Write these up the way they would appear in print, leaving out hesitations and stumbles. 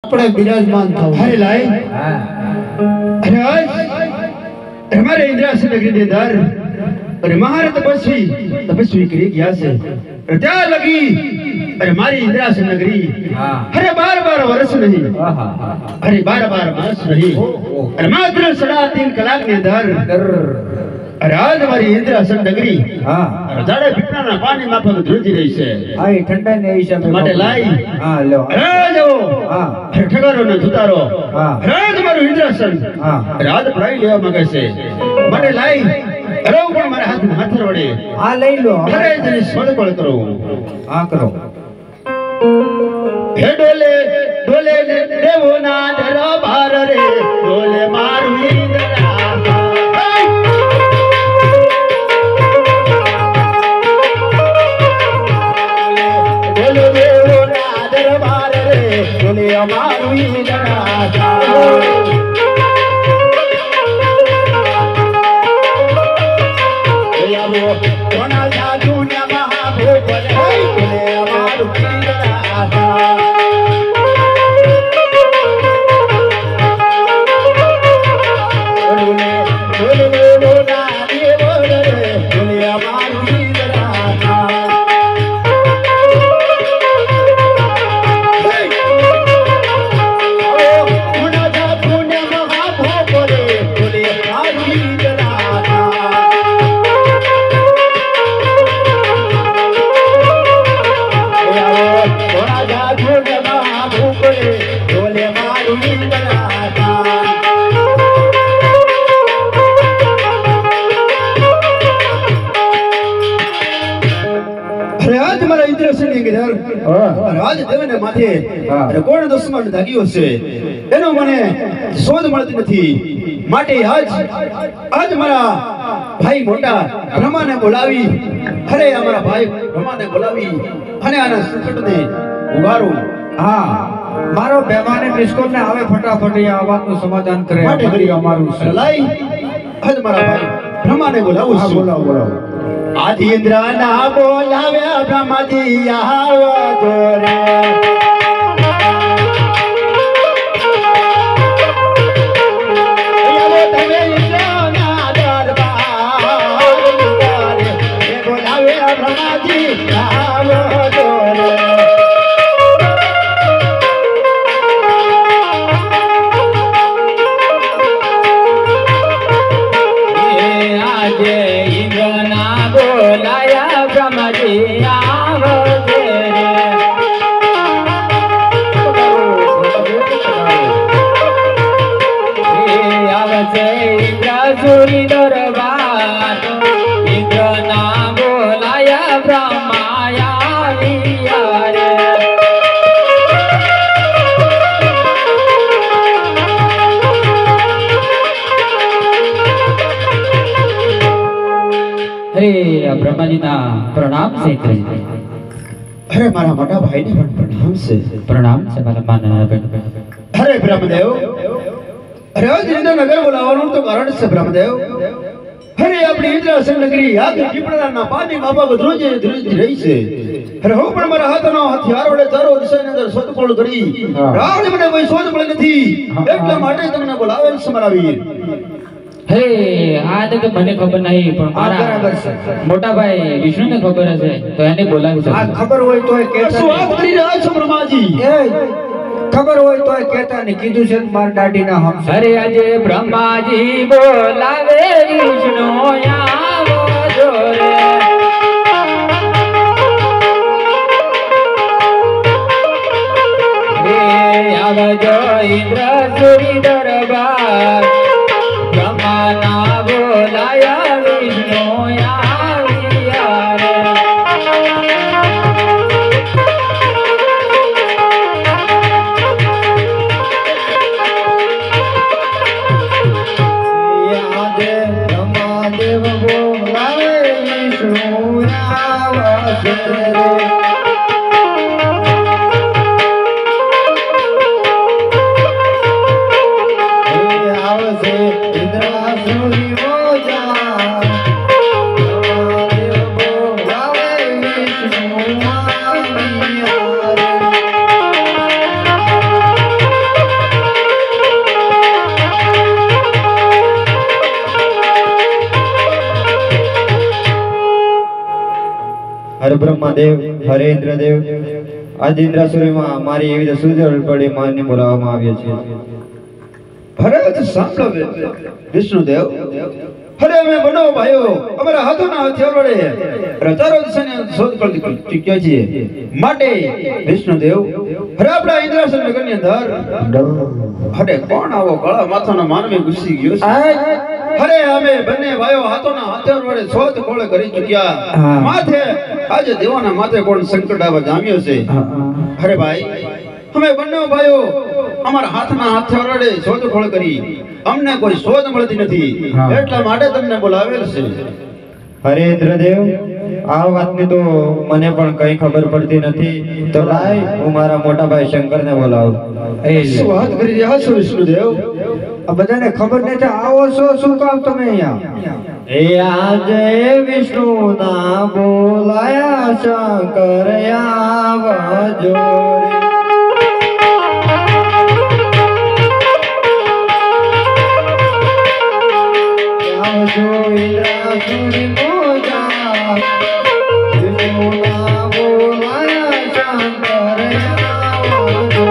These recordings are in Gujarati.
આપણે બિરાજમાન થાવ। अरे लाई अरे आज हमारे इंद्रासन नगरी के दर अरे महारत तपस्वी करी गया से प्रत्या लगी अरे हमारी इंद्रासन नगरी अरे 12 वर्ष नहीं अरे 12 वर्ष नहीं अरे मात्र 3.5 कलाक के अंदर अरे आज हमारी इंद्रासन नगरी जाड़े पिटना ना पानी माफक धुलती रही से આ ઠંડા ને હિસાબે માટે લાઈ હા લ્યો અરે જો હા ठगरो ने जुतारो हाँ अरे तुम्हारो इंद्रासन हाँ रात पढ़ाई लेवा मगे से मने लाई अरे ऊपर मारे हाथ में हाथ वड़े આ લઈ લો अरे जने सोदपड़ करो હા કરો हे डोले डोले देवो ना डरो बार रे डोले मारू इंद्रा डोले देवो ना डरो बार रे डोले मारू इंद्रा कोना जादू ने महाभूप रे डोले मारू इंद्रा राज देवने माथे अरे कोण दुश्मन धाग्यो छे एनो मने शोध મળતી નથી માટે આજ મારા ભાઈ મોટા બ્રહ્માને બોલાવી અરે અમારા ભાઈ બ્રહ્માને બોલાવી અને આના સંકટને ઉગારો હા મારો બેમાને મિસ્કોલ ને આવે ફટાફટ આ વાતનું સમાધાન કરે માટે અમારું છે લઈ આજ મારા ભાઈ બ્રહ્માને બોલાવું હા છું બોલાવો બોલાવો आदि इंद्र ना बोलावे ब्रह्मा जी आवा जोरे यारो तवे इंद्र ना दरबार करे बोलावे ब्रह्मा जी आवा जोरे ब्रह्मा जी ना प्रणाम से अरे मारा मोटा भाई ने प्रणाम से मारा मान अरे ब्रह्मदेव अरे आज इंद्र नगर बोलावવાનું तो कारण से ब्रह्मदेव अरे अपनी इंद्रासन नगरी आगे ટીપડા ના પાણી બાબા ધ્રુજે રહી છે અરે હું પણ મારા હાથનો હથિયાર વડે ચારો દિશાની અંદર શોધખોળ કરી રાજ મને કોઈ શોધ મળે નથી એટલા માટે તમને બોલાવેલ છે મારા વીર हे આ તો મને ખબર નહીં પણ મારા બરાબર છે મોટા ભાઈ વિષ્ણુ ને ખબર હશે તો એને બોલાવી શકો આ ખબર હોય તો કહેતા શું વાત કરી રહ્યા છો બ્રહ્માજી એ ખબર હોય તો કહેતા ને કીધું છે માર દાઢી ના હમ અરે આજે બ્રહ્માજી બોલાવે વિષ્ણુ આવો જોરે રે આવજો ઇન્દ્ર સુરી દરબાર ब्रह्मा बोलाया विष्णु आविया रे याद ब्रह्मा देव बोलावे विष्णु आवासे रे आवसे બ્રહ્માદેવ, હરે ઇન્દ્રદેવ, આજે ઇન્દ્રાસુરીમાં મારી એવી સુજળ પડી માનને બોલાવવામાં આવ્યો છે. ભરત સાંભળો વિષ્ણુદેવ, અરે અમે બનો ભાઈઓ અમારા હાથોના હથિયાર વડે હજારો દિશાની શોધ કરી ચૂક્યા છીએ. માટે વિષ્ણુદેવ, અરે આપણા ઇન્દ્રાસન નગરની અંદર અરે કોણ આવો ગળા માથાનો માનવી ઘૂસી ગયો છે? અરે અમે બંને ભાઈઓ હાથોના હથિયાર વડે શોધ ખોળ કરી ચૂક્યા. માથે આજે દેવાના માથે કોણ સંકટ આવા જામ્યો છે? અરે ભાઈ, અમે બંને ભાઈઓ અમારા હાથના હથિયાર વડે શોધખોળ કરી, અમને કોઈ શોધ મળતી નથી, એટલા માટે તમને બોલાવેલ છે. હરે ઇન્દ્રદેવ, આ વાતની તો મને પણ કઈ ખબર પડતી નથી. તો લાય હું મારા મોટા ભાઈ શંકરને બોલાવું. શું વાત કરી રહ્યા છો વિષ્ણુદેવ? આ બધાને ખબર નથી, આવો છો શું કામ તમે અહીંયા? એ આજે વિષ્ણુ ના બોલાયા શંકર આવજો રે. આવજો ઇન્દ્રાસુરી મોજા, વિષ્ણુ ના બોલાયા શંકર આવજો.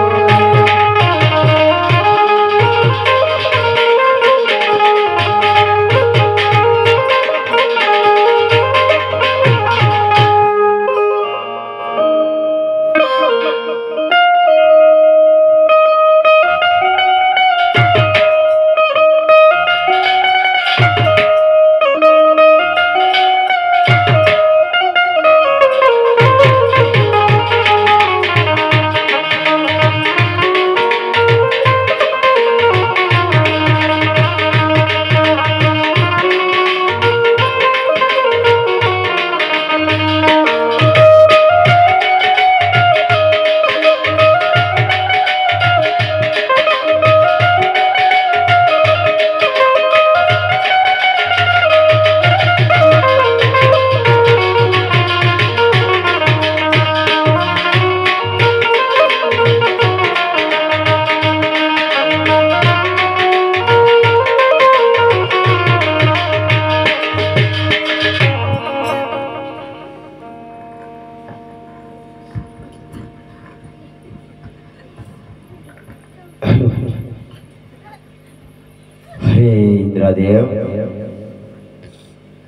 હરે ઇન્દ્રદેવ,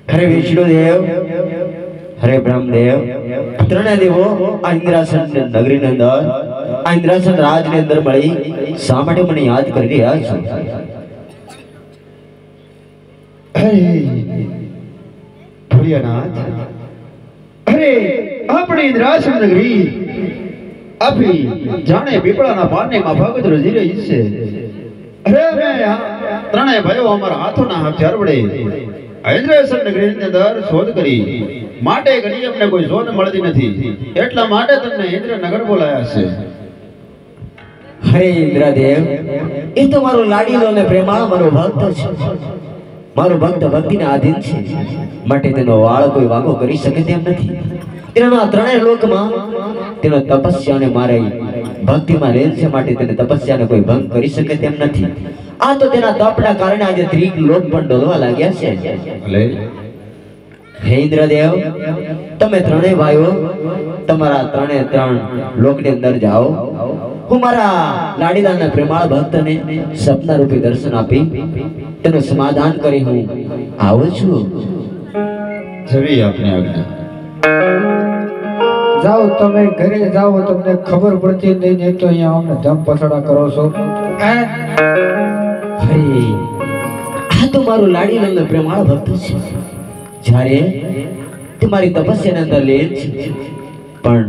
હરે વિષ્ણુદેવ, હરે બ્રહ્મદેવ, ત્રણે દેવો આ ઇન્દ્રાસન નગરીની અંદર, આ ઇન્દ્રાસન રાજની અંદર મળી શા માટે મને યાદ કરી રહ્યા છો? ભોળિયાનાથ, અરે આપણી ઇન્દ્રાસન નગરી આપી જાણે પીપળાના પાને માં ભગત રજી રહી છે. અરે અમે ત્રણેય ભાઈઓ અમારા હાથોના હથિયાર વડે ઇન્દ્રાસન નગરીની અંદર શોધ કરી, માટે ઘણી અમને કોઈ શોધ મળતી નથી, એટલા માટે તમને ઇન્દ્રનગર બોલાયા છે. હરે ઇન્દ્રદેવ, એ તો મારો લાડીલો અને પ્રેમાળ મારો ભક્ત છે. મારો ભક્ત ભક્તિને આધીન છે, માટે તેનો વાળ કોઈ વાગો કરી શકે તેમ નથી. તેના ત્રણેય લોકમાં તેનો તપસ્યાને મારે ભક્તિમાં રહેલ છે, માટે તેને તપસ્યાને કોઈ ભંગ કરી શકે તેમ નથી. આ તો તેના તપના કારણે આજે ત્રિક લોક પણ ડોલવા લાગ્યા છે. હે ઇન્દ્રદેવ, તમે ત્રણેય ભાઈઓ તમારા ત્રણ લોકની અંદર જાઓ. હું મારા લાડીલાલના પ્રેમાળ ભક્તને સપના રૂપે દર્શન આપી તેનું સમાધાન કરી હું આવું છું. જવી આપની આજ્ઞા. જાઓ તમે ઘરે જાઓ, તમને ખબર પડતી નહીં તો અહીંયા અમને ધમ પછડા કરો છો. હરે, આ તો મારું લાડીલાલનો પ્રેમાળ ભક્ત છે. જ્યારે તે મારી તપસ્યાની અંદર લે છે, પણ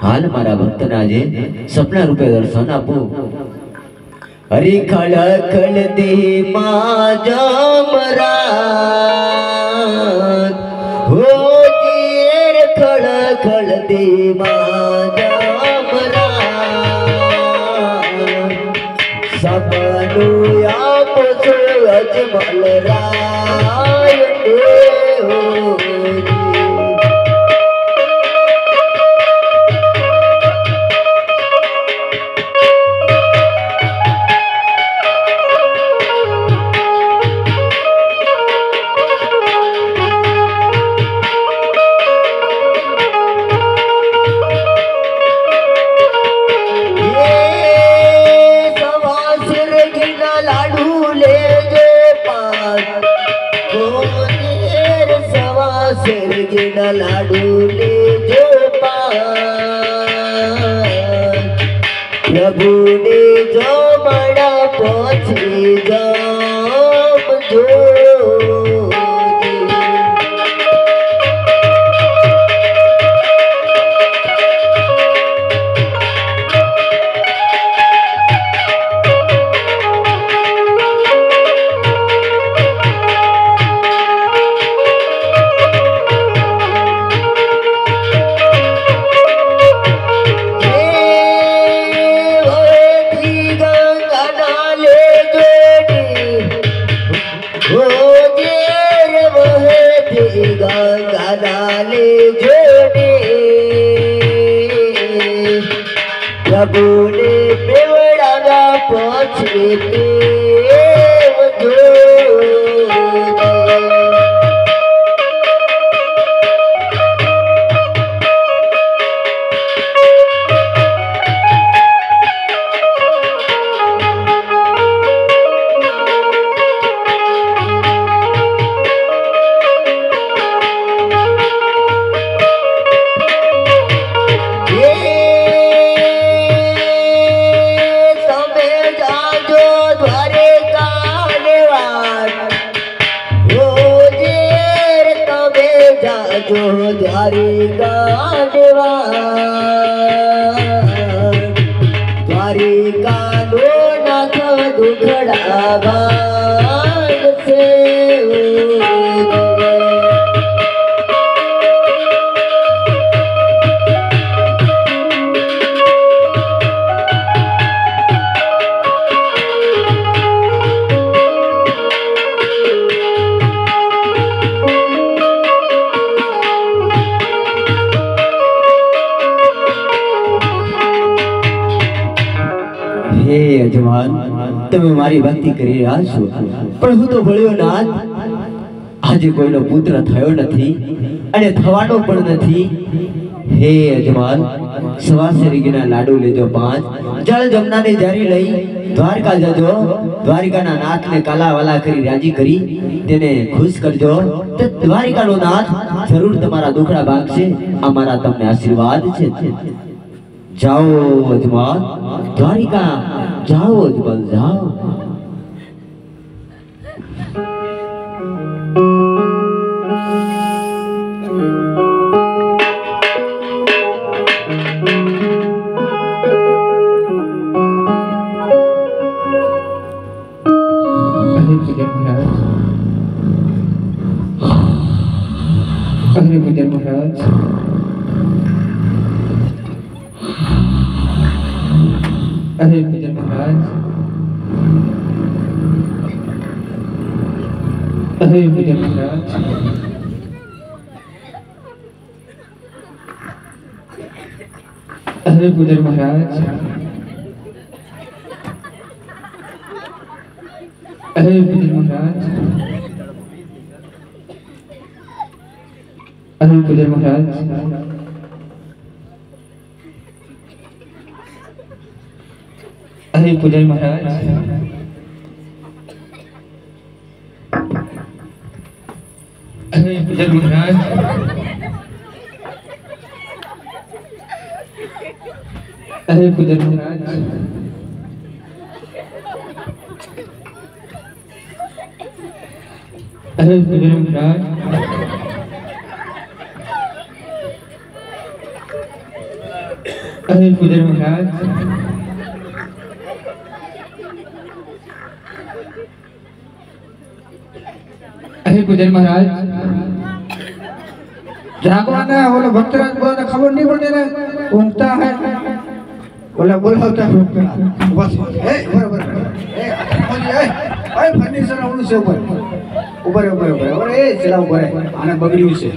હાલ મારા ભક્તને આજે સપના રૂપે દર્શન આપો. હરે ખળ ખળ દે મારા હો જીર ખળ ખળ દે મારા સપનું આપજો અજમલ રાય લાડુ લેજો પાન પ્રભુને જમણા પછી જમજો પ્રભુને બેવડાના પછી દ્વારિકાનો નાથ દુખડા ભાગશે હે યજમાન તમે મારી ભક્તિ કરી રહ્યા છો પણ હું તો ભળ્યો નાથ આજે કોઈનો પુત્ર થયો નથી અને થવાનો પણ નથી હે યજમાન સવાસરીના લાડુ લેજો 5 જળ જમનાને જારી લઈ દ્વારકા જજો દ્વારિકાના નાથને કાલાવાલા કરી રાજી કરી તેને ખુશ કરજો તો દ્વારિકાનો નાથ જરૂર તમારા દુખડા ભાગશે અમારા તમને આશીર્વાદ છે જાઓ યજમાન દ્વારિકા જાઓ અજમલ જાઓ अरे मुझे महाराज अरे मुझे महाराज अरे मुझे महाराज अरे मुझे महाराज अरे मुझे महाराज अरे मुझे महाराज अरे पुजारी महाराज अरे पुजारी महाराज अरे पुजारी महाराज अरे पुजारी महाराज अरे पुजारी महाराज अरे पुजारी महाराज जागवाना है बोले भक्तराज बोला खबर नहीं पड़ती ना ऊँगता है बोला बोलता है बस बराबर फर्नीचर आवडू से ऊपर ऊपर ऊपर ऊपर ऊपर चला ऊपर आने बगड़ी से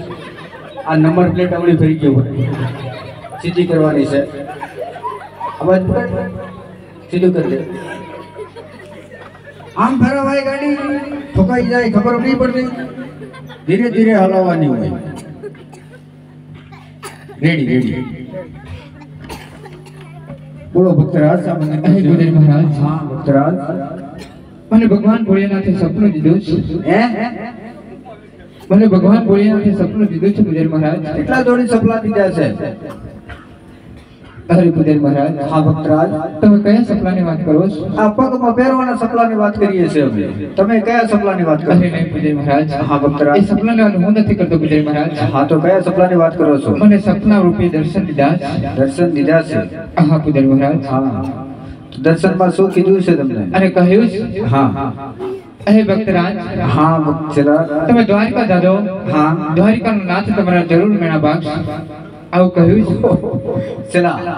आ नंबर प्लेट आवड़ी फेरी के ऊपर सीधी करवानी से अब सीधું कर दे आम भरा भाई गाड़ी ठोकाई जाए खबर नहीं पड़ती धीरे धीरे हलावानी हुई रेडी रेडी बोलो भक्तराज सामने पुजारी महाराज हाँ भक्तराज मैंने भगवान भोलेनाथ सपनों दीधું હે મને ભગવાન ભોળિયાનાથે સપનું દીધું છે પૂજારી મહારાજ. કેટલા જોડી સપના દીધા છે? અરે પૂજારી મહારાજ, હા ભક્તરાજ, તમે કયા સપનાની વાત કરો છો? આ પગમાં પહેરવાના સપનાની વાત કરીએ છીએ અમે. તમે કયા સપનાની વાત કરો? અરે નહીં પૂજારી મહારાજ, હા ભક્તરાજ, એ સપનાની વાત હું નથી કરતો પૂજારી મહારાજ. હા તો કયા સપનાની વાત કરો છો? મને સપના રૂપી દર્શન દીધા છે. દર્શન દીધા છે? હા પૂજારી મહારાજ. હા, તો દર્શનમાં શું કીધું છે તમને? અરે કહ્યું છે, હા અહે ભક્તરાજ, હા ભક્તરાજ, તમે દ્વારકા જાજો, હા દ્વારિકાનો નાથ તમારા જરૂર મેળા ભાગશે, આવું કહ્યું છે. ચલા,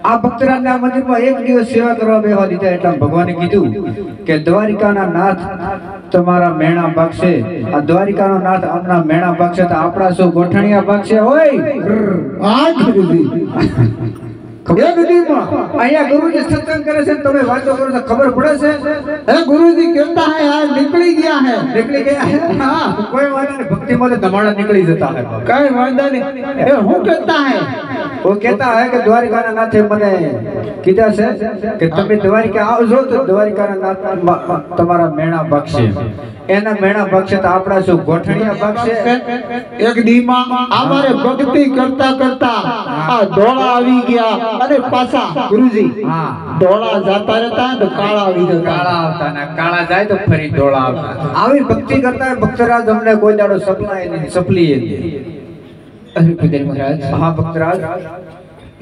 આ ભક્તરાજના મંદિરમાં એક દિવસ સેવા કરવા બેહવા દીધા એટલે ભગવાને કીધું કે દ્વારિકાના નાથ તમારા મેણા ભાગશે. આ દ્વારિકાનો નાથ આમના મેણા ભાગશે તો આપણા શું ગોઠણિયા ભાગશે? હોય આ ગુરુજી ખબર નથી અહીંયા ગુરુજી સત્સંગ કરે છે ને તમે વાતો કરો છો, ખબર પડે છે? ए गुरुजी कहता है यार निकली गया है. નીકળી ગયા હે? હા, કોઈ વાંધો નહીં, ભક્તિમાં તો ધમાડા નીકળી જતા હે. कई वादा नहीं. ए हूँ कहता है वो कहता है कि द्वारिकाના નાથે મને કીધા છે કે તમે દ્વારિકા આવજો તો દ્વારિકાના નાથ તમારા મેણા ભાગશે. એના મેણા ભાગશે તો આપણા શું ગોઠણિયા ભાગશે? एक दीमा हमारे भक्ति करता करता आ धोला आवी गया. अरे पासा गुरुजी હા, धोला जाता रहता है तो काला आवी जाता. કાળા આવતા ને કાળા જાય તો ફરી ધોળા આવતા. આવી ભક્તિ કરતા હોય ભક્તરાજ અમને કોઈ દાડો સપનાય નહીં, સપલીએ નહીં. અરે પૂજારી મહારાજ, હા ભક્તરાજ,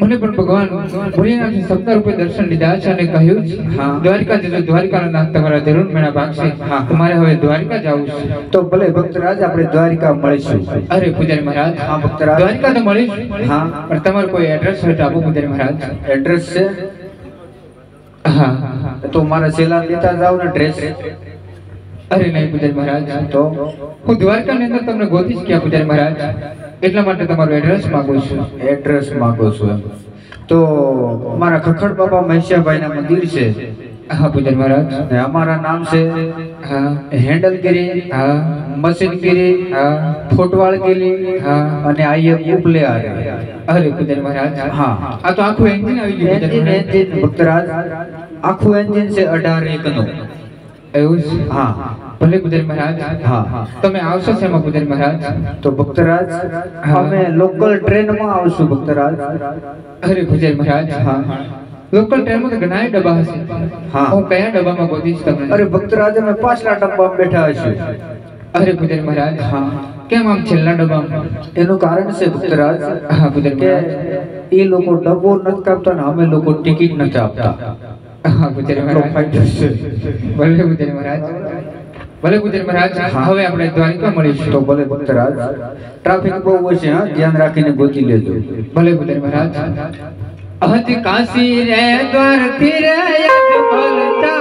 મને પણ ભગવાન ભોળિયાનાથે સપના રૂપે દર્શન લીધા છે અને કહ્યું છે, હા. દ્વારિકા જજો, દ્વારિકાનો નાથ તમારા જરૂર મેળા ભાગશે. હા. તમારે હવે દ્વારિકા જવું છે. તો ભલે ભક્તરાજ આપણે દ્વારિકા મળીશું. અરે પૂજારી મહારાજ, હા ભક્તરાજ, દ્વારિકા તો મળીશ, હા. પણ તમારું કોઈ એડ્રેસ હોય તો આપો પૂજારી મહારાજ. એડ્રેસ છે હા. તો મારા છેલ્લા લેતા જાવ ને ડ્રેસ. અરે નહીં પૂજારી મહારાજ, તો હું દ્વારકાની અંદર તમને ગોતીશ ક્યાં પૂજારી મહારાજ, એટલા માટે તમારું એડ્રેસ માંગુ છું. એડ્રેસ માંગો છું એમ? તો મારા ખખડ બાબા મહેશિયાભાઈના મંદિર છે હા પૂજારી મહારાજ. ને અમારા નામ છે હા. હેન્ડલગીરી, હા. મશીનગીરી, હા. ફોટવાળગીરી હા. અને આઈએ ઉપલેહાર. અરે પૂજારી મહારાજ, હા. આ તો આખું એન્જિન આવી ગયું પૂજારી એન્જિન મહારાજ. એન્જિન ભક્તરાજ, આખું એન્જિન છે 18 નું. એવું છે? હા ભલે પૂજારી મહારાજ. હા. તમે આવશો શેમાં પૂજારી મહારાજ? તો ભક્તરાજ અમે લોકલ ટ્રેનમાં આવશું ભક્તરાજ. અરે પૂજારી મહારાજ, હા. લોકલ ટ્રેનમાં તો ઘણા ડબ્બા હશે. હા. હું કયા ડબ્બામાં ગોતીશ તમને? અરે ભક્તરાજ અમે પાછલા ડબ્બામાં બેઠા હશું. અરે પૂજારી મહારાજ, હા. કેમ આમ છેલ્લા ડબ્બામાં? એનું કારણ છે ભક્તરાજ હા પૂજારી કે મહારાજ. એ લોકો ડબ્બો નથી કાપતા ને અમે લોકો ટિકિટ નથી આપતા. હા પૂજારી એટલો મહારાજ. ફાયદો છે. ભલે પૂજારી મહારાજ, ભલે પૂજારી મહારાજ. હા. હવે આપણે દ્વારિકા મળીશું. તો ભલે ભક્તરાજ, ટ્રાફિક બહુ હશે, હા, ધ્યાન રાખીને ગોતી લેજો. ભલે પૂજારી મહારાજ. હજ કાશી રે દ્વાર થી રે યાદ બોલતા